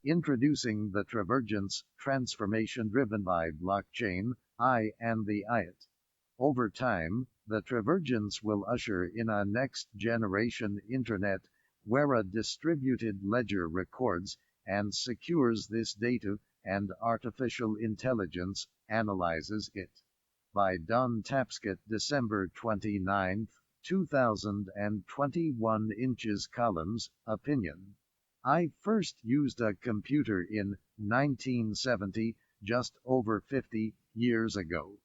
Introducing the Trivergence transformation driven by blockchain, I and the IoT. Over time, the Trivergence will usher in a next-generation Internet where a distributed ledger records and secures this data and artificial intelligence analyzes it. By Don Tapscott, December 29, 2021. Inches columns, opinion. I first used a computer in 1970, just over 50 years ago.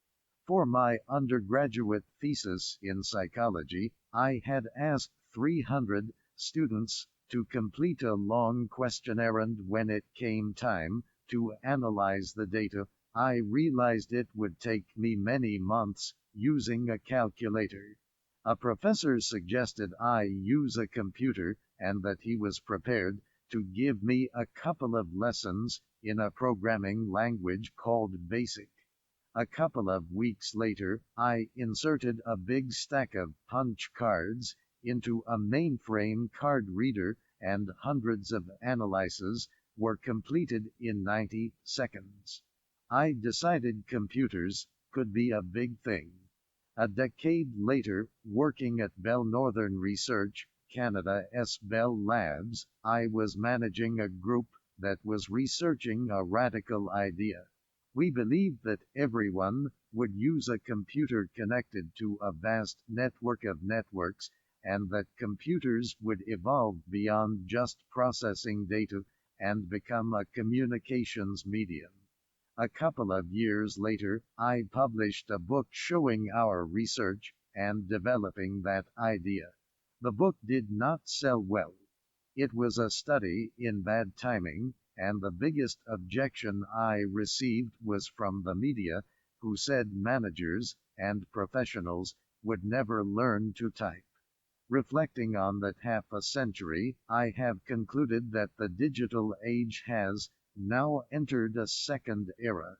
For my undergraduate thesis in psychology, I had asked 300 students to complete a long questionnaire, and when it came time to analyze the data, I realized it would take me many months using a calculator. A professor suggested I use a computer and that he was prepared to give me a couple of lessons in a programming language called BASIC. A couple of weeks later, I inserted a big stack of punch cards into a mainframe card reader, and hundreds of analyses were completed in 90 seconds. I decided computers could be a big thing. A decade later, working at Bell Northern Research, Canada's Bell Labs, I was managing a group that was researching a radical idea. We believed that everyone would use a computer connected to a vast network of networks, and that computers would evolve beyond just processing data and become a communications medium. A couple of years later, I published a book showing our research and developing that idea. The book did not sell well. It was a study in bad timing, and the biggest objection I received was from the media, who said managers and professionals would never learn to type. Reflecting on that half a century, I have concluded that the digital age has now entered a second era.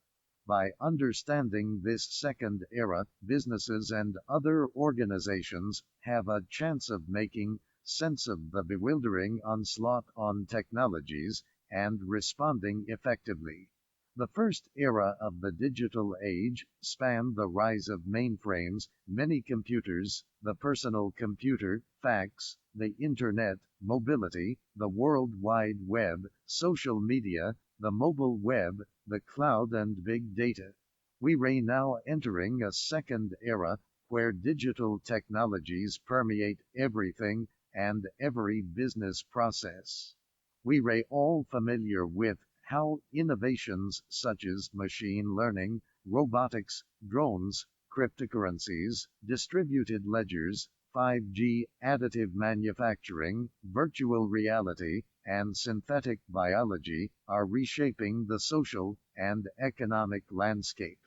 By understanding this second era, businesses and other organizations have a chance of making sense of the bewildering onslaught on technologies and responding effectively. The first era of the digital age spanned the rise of mainframes, mini computers, the personal computer, fax, the Internet, mobility, the World Wide Web, social media, the mobile web, the cloud, and big data. We are now entering a second era where digital technologies permeate everything and every business process. We are all familiar with how innovations such as machine learning, robotics, drones, cryptocurrencies, distributed ledgers, 5G, additive manufacturing, virtual reality, and synthetic biology are reshaping the social and economic landscape.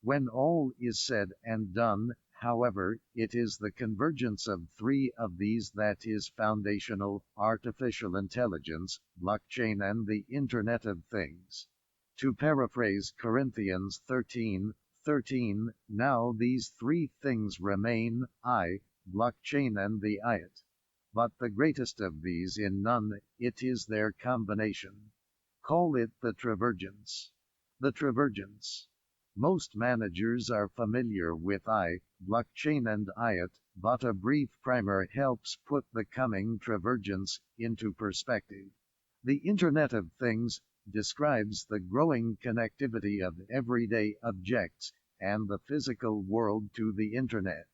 When all is said and done, however, it is the convergence of three of these that is foundational: artificial intelligence, blockchain, and the Internet of Things. To paraphrase Corinthians 13:13, now these three things remain, blockchain, and the IoT. But the greatest of these in none, it is their combination. Call it the Trivergence. The Trivergence. Most managers are familiar with blockchain and IoT, but a brief primer helps put the coming Trivergence into perspective. The Internet of Things describes the growing connectivity of everyday objects and the physical world to the Internet.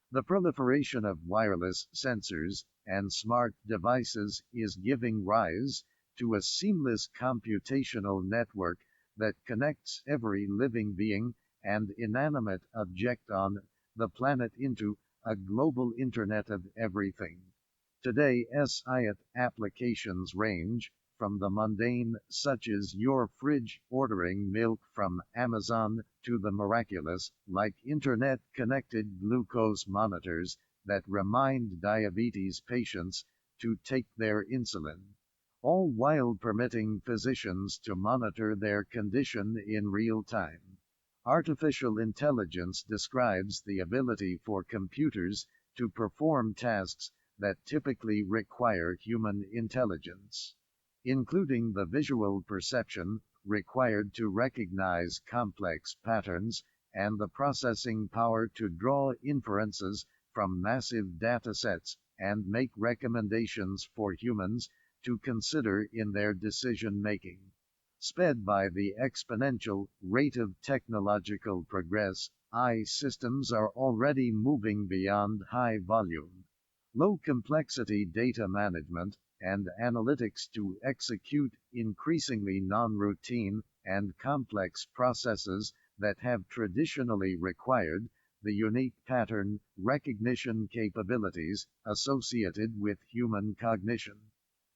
The proliferation of wireless sensors and smart devices is giving rise to a seamless computational network that connects every living being and inanimate object on the planet into a global Internet of Everything. Today's IoT applications range from the mundane, such as your fridge ordering milk from Amazon, to the miraculous, like Internet-connected glucose monitors that remind diabetes patients to take their insulin, all while permitting physicians to monitor their condition in real time. Artificial intelligence describes the ability for computers to perform tasks that typically require human intelligence. including the visual perception required to recognize complex patterns and the processing power to draw inferences from massive datasets and make recommendations for humans to consider in their decision-making. Sped by the exponential rate of technological progress, AI systems are already moving beyond high-volume, low-complexity data management and analytics to execute increasingly non-routine and complex processes that have traditionally required the unique pattern recognition capabilities associated with human cognition.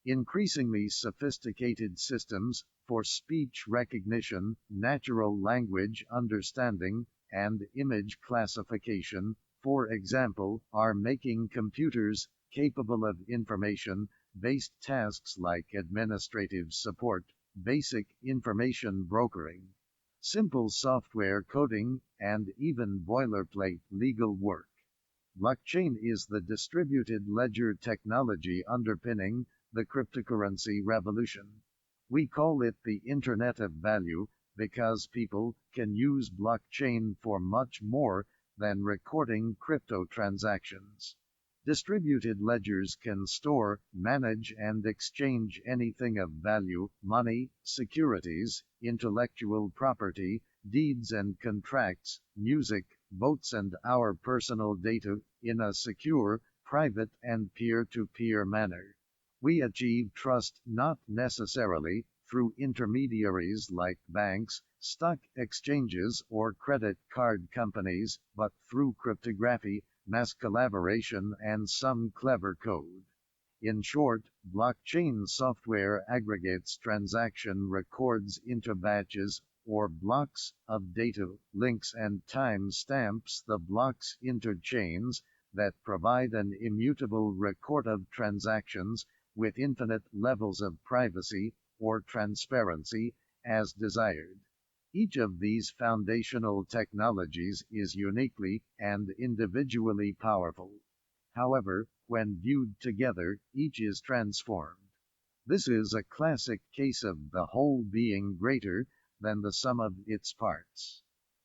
Increasingly sophisticated systems for speech recognition, natural language understanding, and image classification, for example, are making computers capable of information-based tasks like administrative support, basic information brokering, simple software coding, and even boilerplate legal work. Blockchain is the distributed ledger technology underpinning the cryptocurrency revolution. We call it the Internet of Value because people can use blockchain for much more than recording crypto transactions. Distributed ledgers can store, manage, and exchange anything of value, money, securities, intellectual property, deeds and contracts, music, votes, and our personal data in a secure, private, and peer-to-peer manner. We achieve trust not necessarily through intermediaries like banks, stock exchanges, or credit card companies, but through cryptography, mass collaboration, and some clever code. In short, blockchain software aggregates transaction records into batches or blocks of data, links, and time stamps the blocks into chains that provide an immutable record of transactions with infinite levels of privacy or transparency as desired. Each of these foundational technologies is uniquely and individually powerful. However, when viewed together, each is transformed. This is a classic case of the whole being greater than the sum of its parts.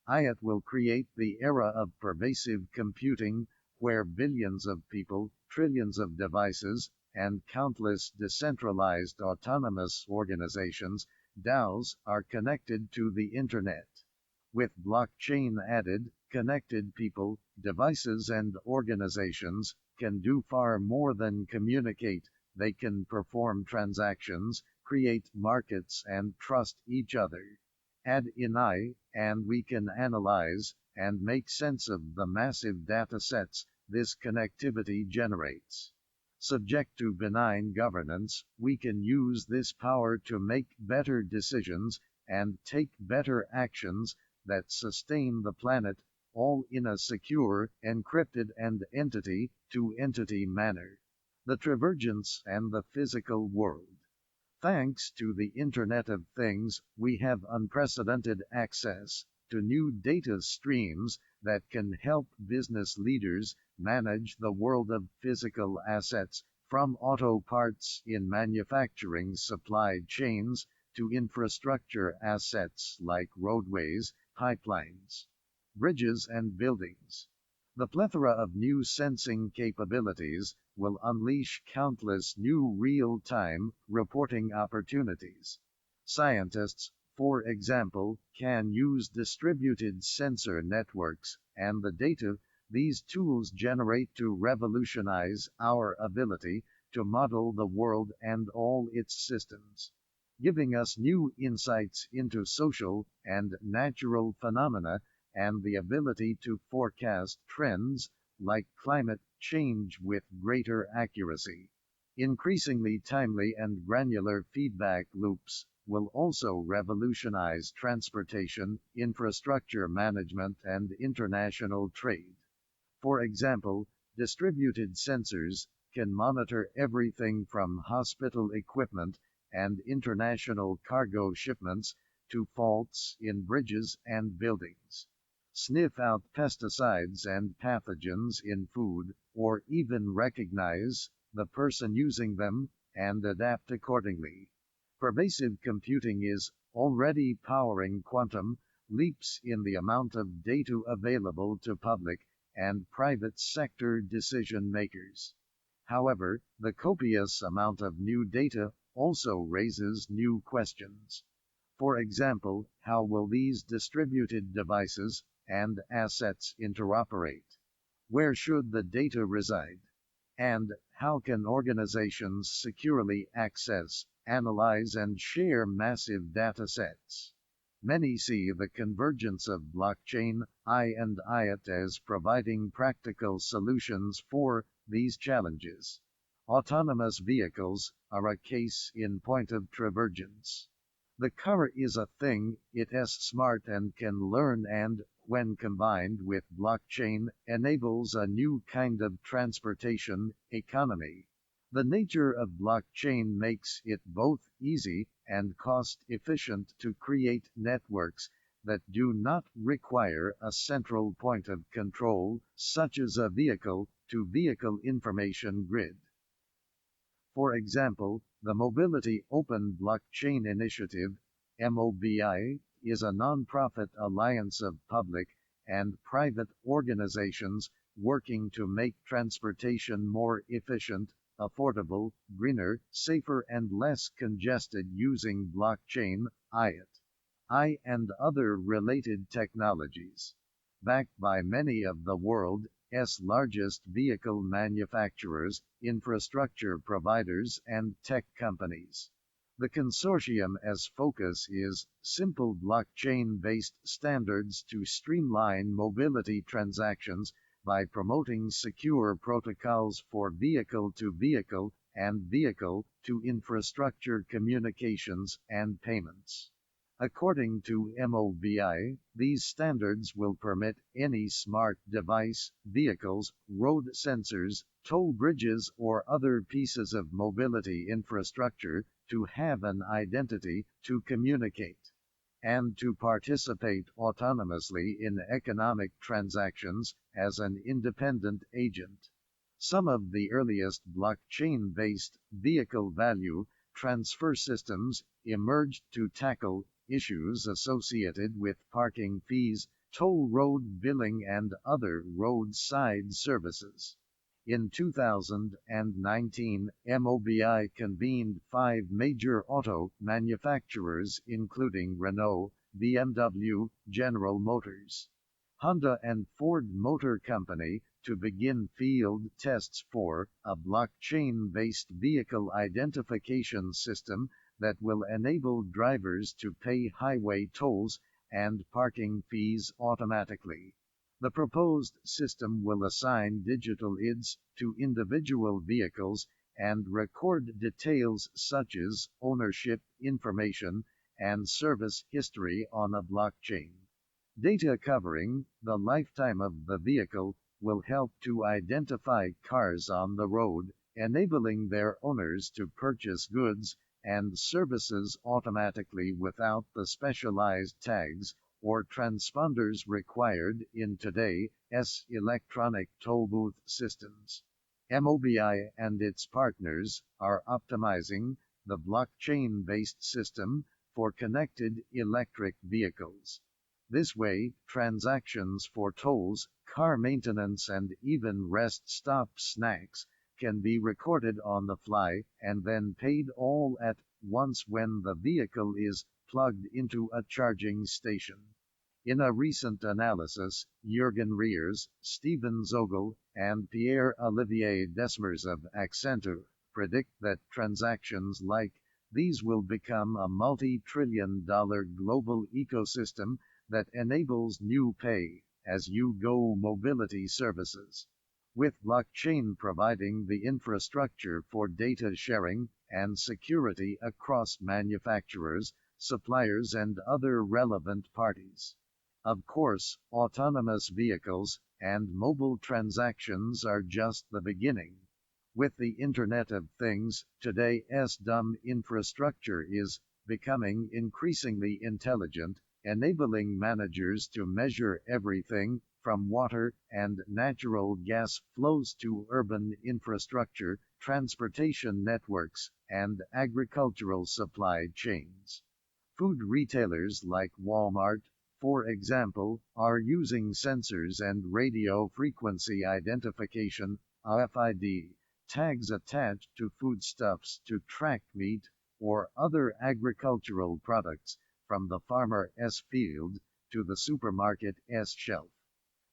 IoT will create the era of pervasive computing, where billions of people, trillions of devices, and countless decentralized autonomous organizations, DAOs, are connected to the Internet. With blockchain added, connected people, devices, and organizations can do far more than communicate. They can perform transactions, create markets, and trust each other. Add in AI, and we can analyze and make sense of the massive data sets this connectivity generates. Subject to benign governance, we can use this power to make better decisions and take better actions that sustain the planet, all in a secure, encrypted, and entity-to-entity manner. The Trivergence and the physical world. Thanks to the Internet of Things, we have unprecedented access to new data streams that can help business leaders manage the world of physical assets, from auto parts in manufacturing supply chains to infrastructure assets like roadways, pipelines, bridges, and buildings. The plethora of new sensing capabilities will unleash countless new real-time reporting opportunities. Scientists, for example, can use distributed sensor networks and the data these tools generate to revolutionize our ability to model the world and all its systems, giving us new insights into social and natural phenomena and the ability to forecast trends like climate change with greater accuracy. Increasingly timely and granular feedback loops will also revolutionize transportation, infrastructure management, and international trade. For example, distributed sensors can monitor everything from hospital equipment and international cargo shipments to faults in bridges and buildings, sniff out pesticides and pathogens in food, or even recognize the person using them and adapt accordingly. Pervasive computing is already powering quantum leaps in the amount of data available to public and private sector decision makers. However, the copious amount of new data also raises new questions. For example, how will these distributed devices and assets interoperate? Where should the data reside? And how can organizations securely access, analyze, and share massive datasets? Many see the convergence of blockchain, I and IoT as providing practical solutions for these challenges. Autonomous vehicles are a case in point of Trivergence. The car is a thing, it is smart and can learn and, when combined with blockchain, enables a new kind of transportation economy. The nature of blockchain makes it both easy and cost-efficient to create networks that do not require a central point of control, such as a vehicle-to-vehicle information grid. For example, the Mobility Open Blockchain Initiative, MOBI, is a non-profit alliance of public and private organizations working to make transportation more efficient, affordable, greener, safer, and less congested using blockchain, IoT, and other related technologies. Backed by many of the world's largest vehicle manufacturers, infrastructure providers, and tech companies. The consortium's focus is simple blockchain-based standards to streamline mobility transactions by promoting secure protocols for vehicle-to-vehicle and vehicle-to-infrastructure communications and payments. According to MOBI, these standards will permit any smart device, vehicles, road sensors, toll bridges, or other pieces of mobility infrastructure to have an identity, to communicate, and to participate autonomously in economic transactions as an independent agent. Some of the earliest blockchain-based vehicle value transfer systems emerged to tackle issues associated with parking fees, toll road billing, and other roadside services. In 2019, MOBI convened 5 major auto manufacturers including Renault, BMW, General Motors, Honda, and Ford Motor Company to begin field tests for a blockchain-based vehicle identification system that will enable drivers to pay highway tolls and parking fees automatically. The proposed system will assign digital IDs to individual vehicles and record details such as ownership information and service history on a blockchain. Data covering the lifetime of the vehicle will help to identify cars on the road, enabling their owners to purchase goods and services automatically without the specialized tags or transponders required in today's electronic toll booth systems. MOBI and its partners are optimizing the blockchain-based system for connected electric vehicles. This way, transactions for tolls, car maintenance, and even rest stop snacks can be recorded on the fly and then paid all at once when the vehicle is plugged into a charging station. In a recent analysis, Jürgen Reers, Steven Zogel, and Pierre-Olivier Desmers of Accenture predict that transactions like these will become a multi-trillion-dollar global ecosystem that enables new pay-as-you-go mobility services. With blockchain providing the infrastructure for data sharing and security across manufacturers, suppliers, and other relevant parties. Of course, autonomous vehicles and mobile transactions are just the beginning. With the Internet of Things, today's dumb infrastructure is becoming increasingly intelligent, enabling managers to measure everything from water and natural gas flows to urban infrastructure, transportation networks, and agricultural supply chains. Food retailers like Walmart, for example, are using sensors and radio frequency identification (RFID) tags attached to foodstuffs to track meat or other agricultural products from the farmer's field to the supermarket's shelf,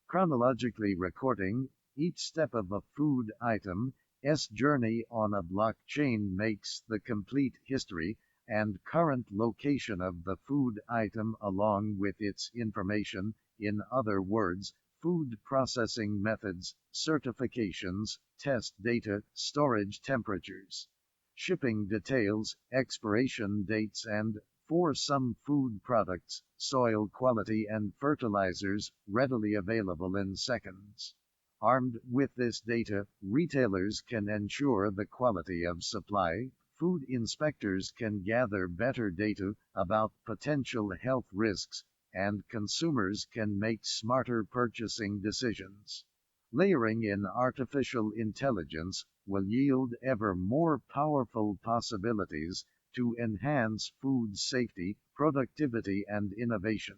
chronologically recording each step of a food item's journey on a blockchain makes the complete history and current location of the food item along with its information, in other words, food processing methods, certifications, test data, storage temperatures, shipping details, expiration dates and, for some food products, soil quality and fertilizers, readily available in seconds. Armed with this data, retailers can ensure the quality of supply, food inspectors can gather better data about potential health risks, and consumers can make smarter purchasing decisions. Layering in artificial intelligence will yield ever more powerful possibilities to enhance food safety, productivity, and innovation.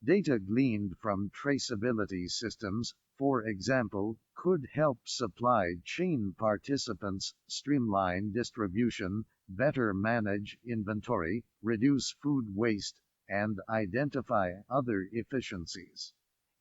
Data gleaned from traceability systems, for example, could help supply chain participants streamline distribution, better manage inventory, reduce food waste, and identify other efficiencies.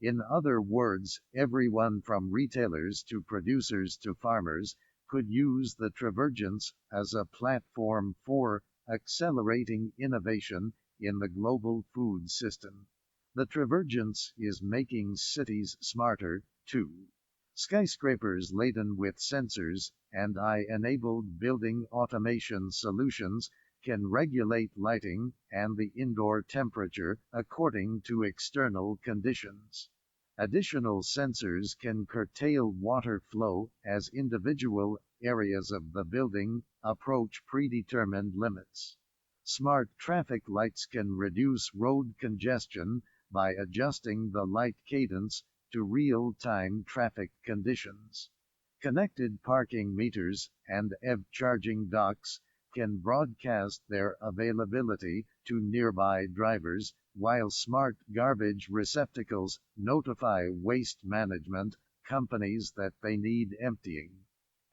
In other words, everyone from retailers to producers to farmers could use the Trivergence as a platform for accelerating innovation in the global food system. The Trivergence is making cities smarter, too. Skyscrapers laden with sensors and AI-enabled building automation solutions can regulate lighting and the indoor temperature according to external conditions. Additional sensors can curtail water flow as individual areas of the building approach predetermined limits. Smart traffic lights can reduce road congestion by adjusting the light cadence to real-time traffic conditions. Connected parking meters and EV charging docks can broadcast their availability to nearby drivers, while smart garbage receptacles notify waste management companies that they need emptying.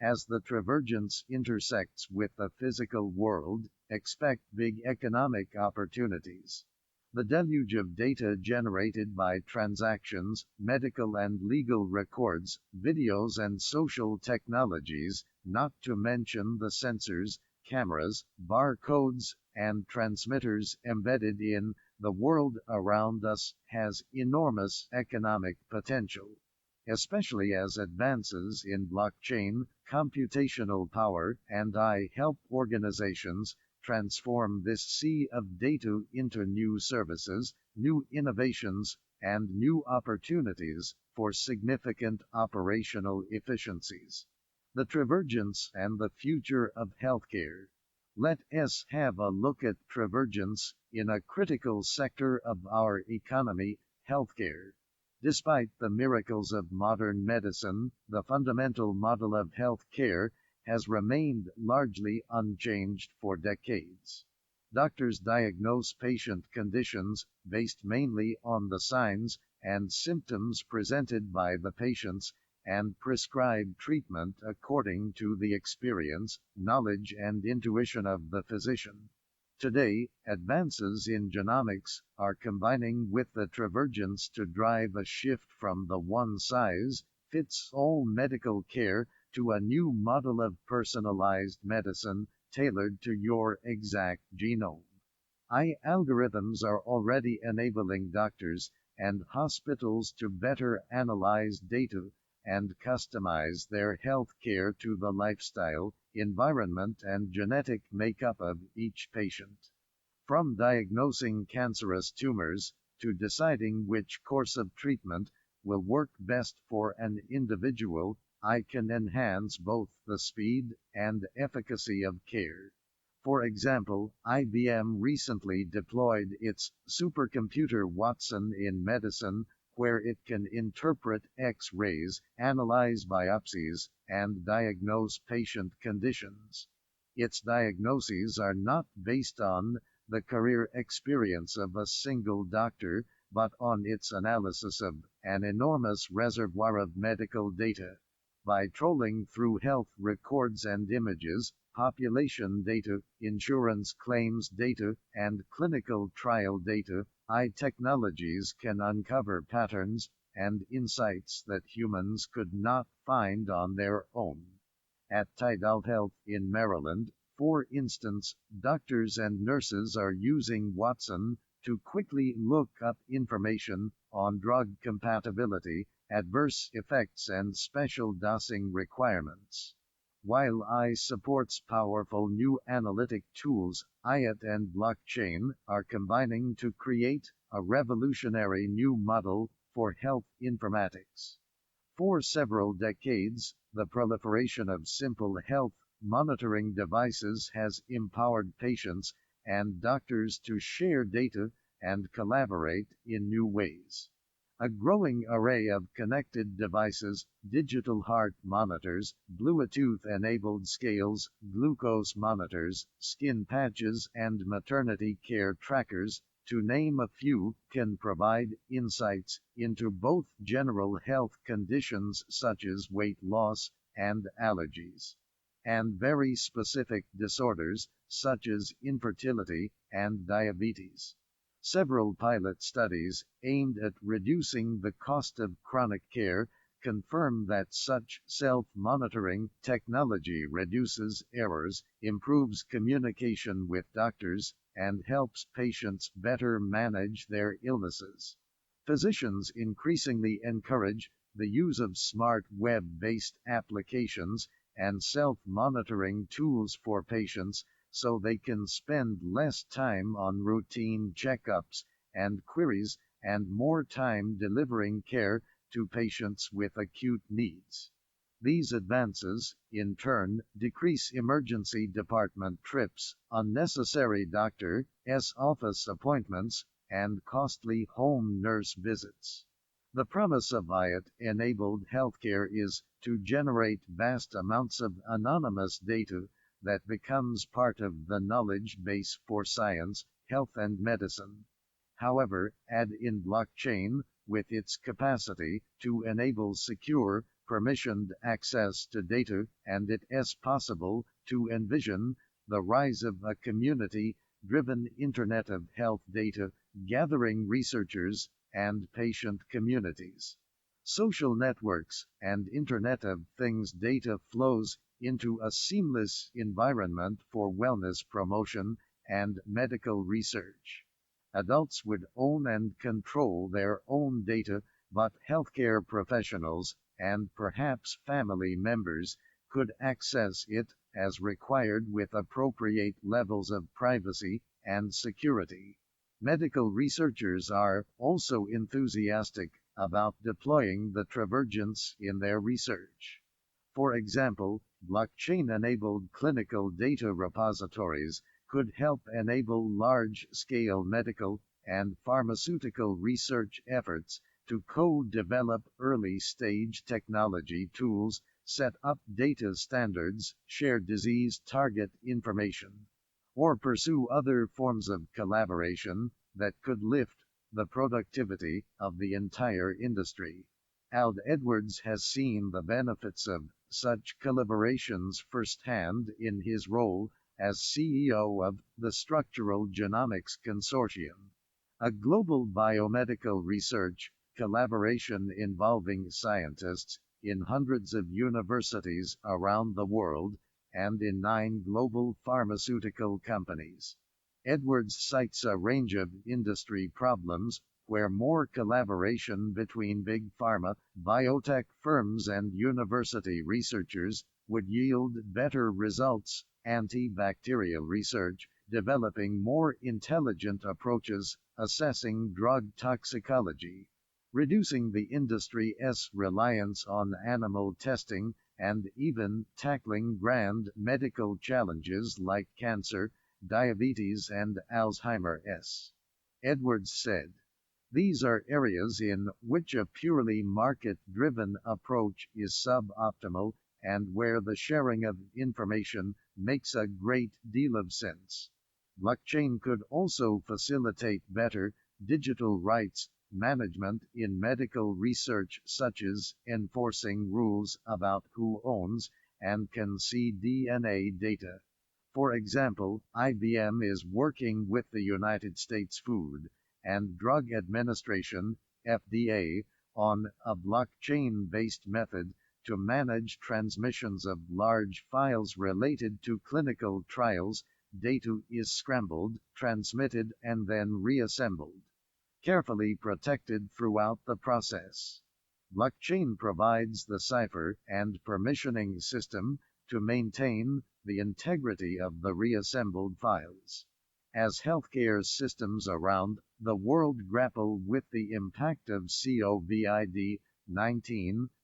As the Trivergence intersects with the physical world, expect big economic opportunities. The deluge of data generated by transactions, medical and legal records, videos and social technologies, not to mention the sensors, cameras, barcodes, and transmitters embedded in the world around us, has enormous economic potential, especially as advances in blockchain, computational power, and AI help organizations transform this sea of data into new services, new innovations, and new opportunities for significant operational efficiencies. The Trivergence and the future of healthcare. Let us have a look at Trivergence in a critical sector of our economy, healthcare. Despite the miracles of modern medicine, the fundamental model of healthcare has remained largely unchanged for decades. Doctors diagnose patient conditions based mainly on the signs and symptoms presented by the patients and prescribe treatment according to the experience, knowledge, and intuition of the physician. Today, advances in genomics are combining with the Trivergence to drive a shift from the one-size-fits-all medical care to a new model of personalized medicine tailored to your exact genome. AI algorithms are already enabling doctors and hospitals to better analyze data and customize their health care to the lifestyle, environment, and genetic makeup of each patient. From diagnosing cancerous tumors to deciding which course of treatment will work best for an individual, I can enhance both the speed and efficacy of care. For example, IBM recently deployed its supercomputer Watson in medicine, where it can interpret X-rays, analyze biopsies, and diagnose patient conditions. Its diagnoses are not based on the career experience of a single doctor, but on its analysis of an enormous reservoir of medical data. By trawling through health records and images, population data, insurance claims data, and clinical trial data, technologies can uncover patterns and insights that humans could not find on their own. At Tidal Health in Maryland, for instance, doctors and nurses are using Watson to quickly look up information on drug compatibility, adverse effects, and special dosing requirements. While AI supports powerful new analytic tools, IoT and blockchain are combining to create a revolutionary new model for health informatics. For several decades, the proliferation of simple health monitoring devices has empowered patients and doctors to share data and collaborate in new ways. A growing array of connected devices, digital heart monitors, Bluetooth-enabled scales, glucose monitors, skin patches, and maternity care trackers, to name a few, can provide insights into both general health conditions such as weight loss and allergies, and very specific disorders such as infertility and diabetes. Several pilot studies aimed at reducing the cost of chronic care confirm that such self-monitoring technology reduces errors, improves communication with doctors, and helps patients better manage their illnesses. Physicians increasingly encourage the use of smart web-based applications and self-monitoring tools for patients so they can spend less time on routine checkups and queries and more time delivering care to patients with acute needs. These advances, in turn, decrease emergency department trips, unnecessary doctor's office appointments, and costly home nurse visits. The promise of IoT-enabled healthcare is to generate vast amounts of anonymous data that becomes part of the knowledge base for science, health, and medicine. However, add in blockchain, with its capacity to enable secure, permissioned access to data, and it is possible to envision the rise of a community-driven Internet of Health data, gathering researchers and patient communities. Social networks and Internet of Things data flows into a seamless environment for wellness promotion and medical research. Adults would own and control their own data, but healthcare professionals, and perhaps family members, could access it as required with appropriate levels of privacy and security. Medical researchers are also enthusiastic about deploying the Trivergence in their research. For example, blockchain-enabled clinical data repositories could help enable large-scale medical and pharmaceutical research efforts to co-develop early-stage technology tools, set up data standards, share disease target information, or pursue other forms of collaboration that could lift the productivity of the entire industry. Al Edwards has seen the benefits of such collaborations firsthand in his role as CEO of the Structural Genomics Consortium, a global biomedical research collaboration involving scientists in hundreds of universities around the world and in 9 global pharmaceutical companies. Edwards cites a range of industry problems where more collaboration between big pharma, biotech firms, and university researchers would yield better results: antibacterial research, developing more intelligent approaches, assessing drug toxicology, reducing the industry's reliance on animal testing, and even tackling grand medical challenges like cancer, diabetes, and Alzheimer's. Edwards said, These are areas in which a purely market-driven approach is suboptimal and where the sharing of information makes a great deal of sense. Blockchain could also facilitate better digital rights management in medical research, such as enforcing rules about who owns and can see DNA data. For example, IBM is working with the United States Food and Drug Administration, FDA, on a blockchain-based method to manage transmissions of large files related to clinical trials. Data is scrambled, transmitted, and then reassembled, carefully protected throughout the process. Blockchain provides the cipher and permissioning system to maintain the integrity of the reassembled files. As healthcare systems around the world grapple with the impact of COVID-19,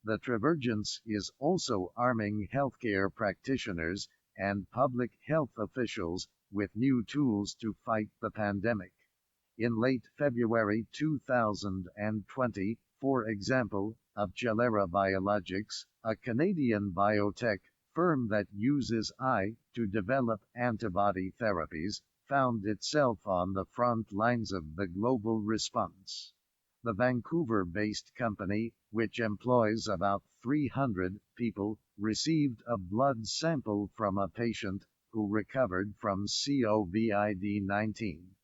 the Trivergence is also arming healthcare practitioners and public health officials with new tools to fight the pandemic. In late February 2020, for example, Abcellera Biologics, a Canadian biotech firm that uses AI to develop antibody therapies, found itself on the front lines of the global response. The Vancouver-based company, which employs about 300 people, received a blood sample from a patient who recovered from COVID-19.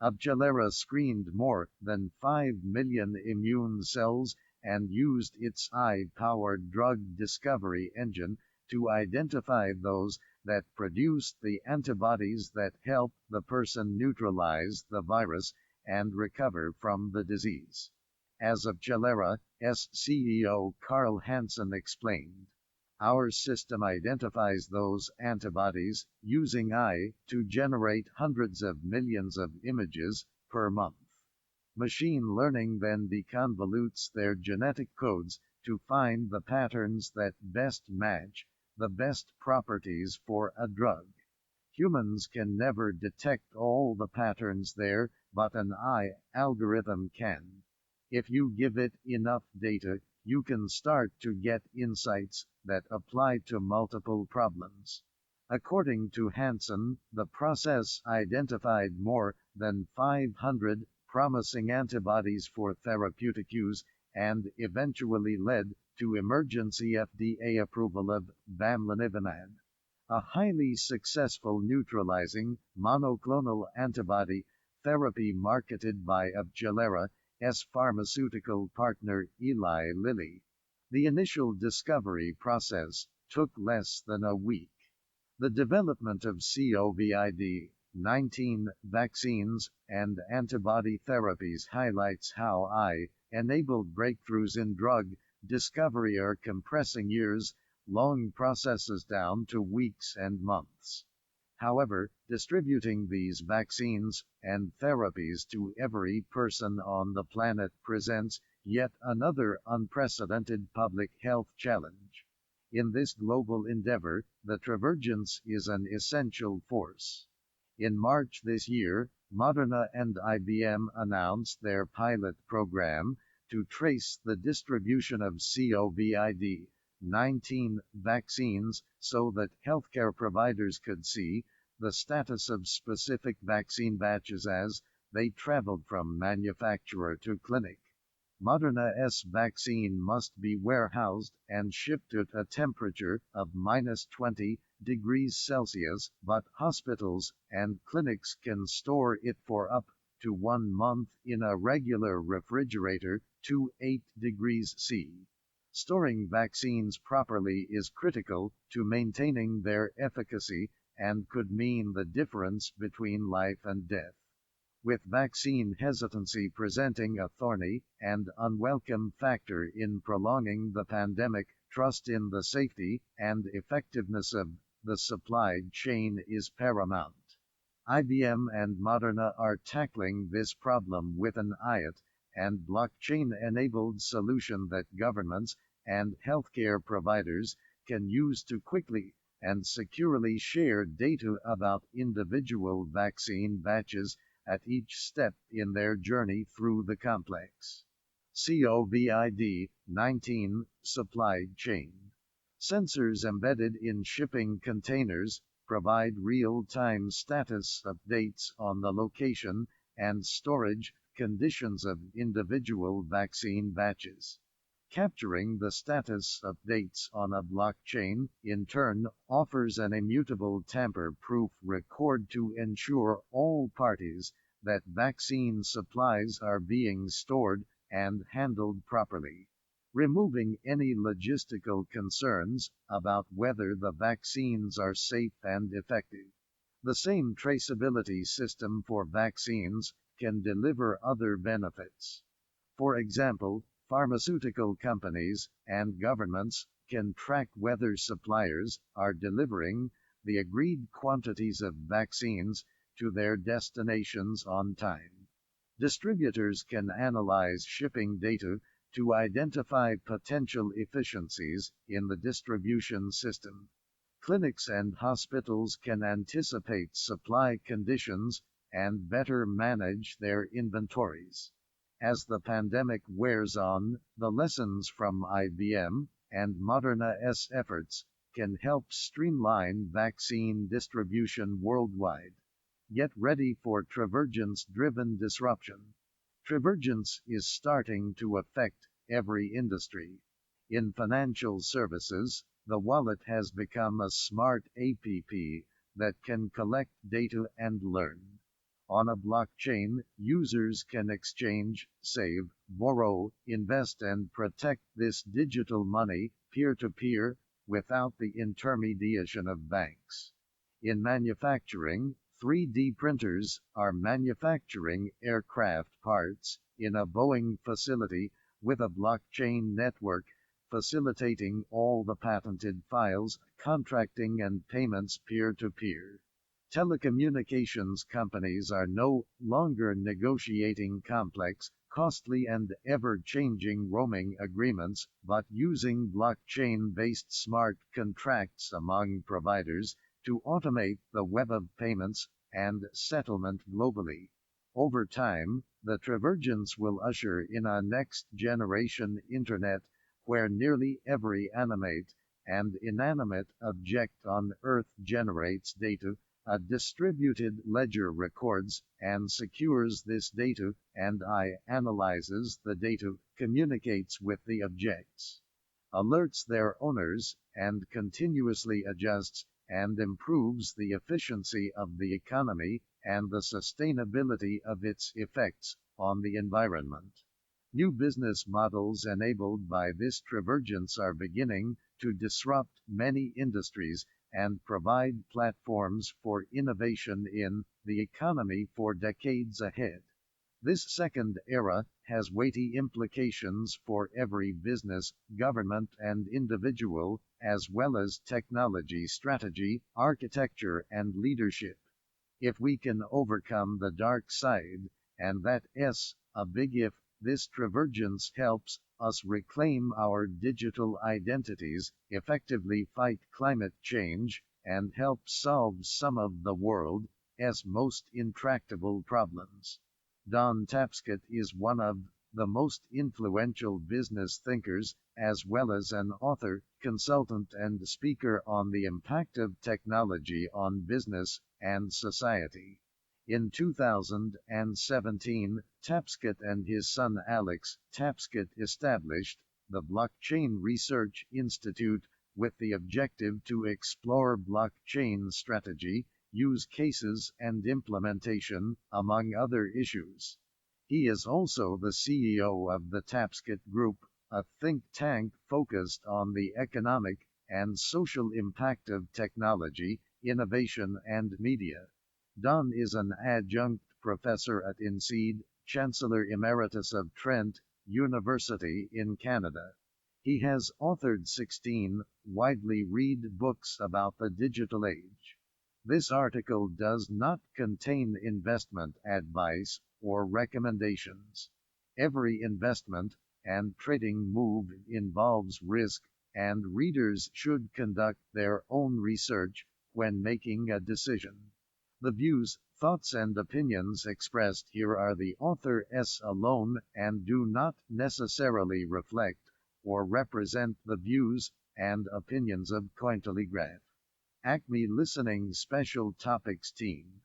Abcellera screened more than 5 million immune cells and used its AI-powered drug discovery engine to identify those that produced the antibodies that help the person neutralize the virus and recover from the disease. As Abcellera's CEO Carl Hansen explained, our system identifies those antibodies using AI to generate hundreds of millions of images per month. Machine learning then deconvolutes their genetic codes to find the patterns that best match the best properties for a drug. Humans can never detect all the patterns there, but an AI algorithm can. If you give it enough data, you can start to get insights that apply to multiple problems. According to Hansen, the process identified more than 500 promising antibodies for therapeutic use and eventually led to emergency FDA approval of bamlanivimab, a highly successful neutralizing monoclonal antibody therapy marketed by Abcellera's pharmaceutical partner Eli Lilly. The initial discovery process took less than a week. The development of COVID-19 vaccines and antibody therapies highlights how AI-enabled breakthroughs in drug discovery are compressing years-long processes down to weeks and months. However, distributing these vaccines and therapies to every person on the planet presents yet another unprecedented public health challenge. In this global endeavor, the Trivergence is an essential force. In March this year, Moderna and IBM announced their pilot program to trace the distribution of COVID-19 vaccines so that healthcare providers could see the status of specific vaccine batches as they traveled from manufacturer to clinic. Moderna's vaccine must be warehoused and shipped at a temperature of -20 degrees Celsius, but hospitals and clinics can store it for up to 1 month in a regular refrigerator to 8 degrees C. Storing vaccines properly is critical to maintaining their efficacy and could mean the difference between life and death. With vaccine hesitancy presenting a thorny and unwelcome factor in prolonging the pandemic, trust in the safety and effectiveness of the supply chain is paramount. IBM and Moderna are tackling this problem with an IoT and blockchain-enabled solution that governments and healthcare providers can use to quickly and securely share data about individual vaccine batches at each step in their journey through the complex COVID-19 supply chain. Sensors embedded in shipping containers provide real-time status updates on the location and storage conditions of individual vaccine batches. Capturing the status updates on a blockchain, in turn, offers an immutable tamper-proof record to ensure all parties that vaccine supplies are being stored and handled properly, removing any logistical concerns about whether the vaccines are safe and effective. The same traceability system for vaccines can deliver other benefits. For example, pharmaceutical companies and governments can track whether suppliers are delivering the agreed quantities of vaccines to their destinations on time. Distributors can analyze shipping data to identify potential efficiencies in the distribution system. Clinics and hospitals can anticipate supply conditions and better manage their inventories. As the pandemic wears on, the lessons from IBM and Moderna's efforts can help streamline vaccine distribution worldwide. Get ready for Trivergence-driven disruption. Trivergence is starting to affect every industry. In financial services, the wallet has become a smart app that can collect data and learn. On a blockchain, users can exchange, save, borrow, invest and protect this digital money peer-to-peer without the intermediation of banks. In manufacturing, 3D printers are manufacturing aircraft parts in a Boeing facility with a blockchain network facilitating all the patented files, contracting and payments peer-to-peer. Telecommunications companies are no longer negotiating complex, costly and ever-changing roaming agreements, but using blockchain-based smart contracts among providers to automate the web of payments and settlement globally. Over time, the Trivergence will usher in a next-generation Internet where nearly every animate and inanimate object on Earth generates data. A distributed ledger records and secures this data, and analyzes the data, communicates with the objects, alerts their owners, and continuously adjusts and improves the efficiency of the economy and the sustainability of its effects on the environment. New business models enabled by this Trivergence are beginning to disrupt many industries and provide platforms for innovation in the economy for decades ahead. This second era has weighty implications for every business, government, and individual, as well as technology strategy, architecture, and leadership. If we can overcome the dark side, and that's a big if, this Trivergence helps us reclaim our digital identities, effectively fight climate change, and help solve some of the world's most intractable problems. Don Tapscott is one of the most influential business thinkers, as well as an author, consultant and speaker on the impact of technology on business and society. In 2017, Tapscott and his son Alex Tapscott established the Blockchain Research Institute with the objective to explore blockchain strategy, use cases and implementation, among other issues. He is also the CEO of the Tapscott Group, a think tank focused on the economic and social impact of technology, innovation and media. Don is an adjunct professor at INSEAD, Chancellor Emeritus of Trent University in Canada. He has authored 16 widely read books about the digital age. This article does not contain investment advice or recommendations. Every investment and trading move involves risk, and readers should conduct their own research when making a decision. The views, Thoughts and opinions expressed here are the author's alone and do not necessarily reflect or represent the views and opinions of Cointelegraph. Acme Listening Special Topics Team.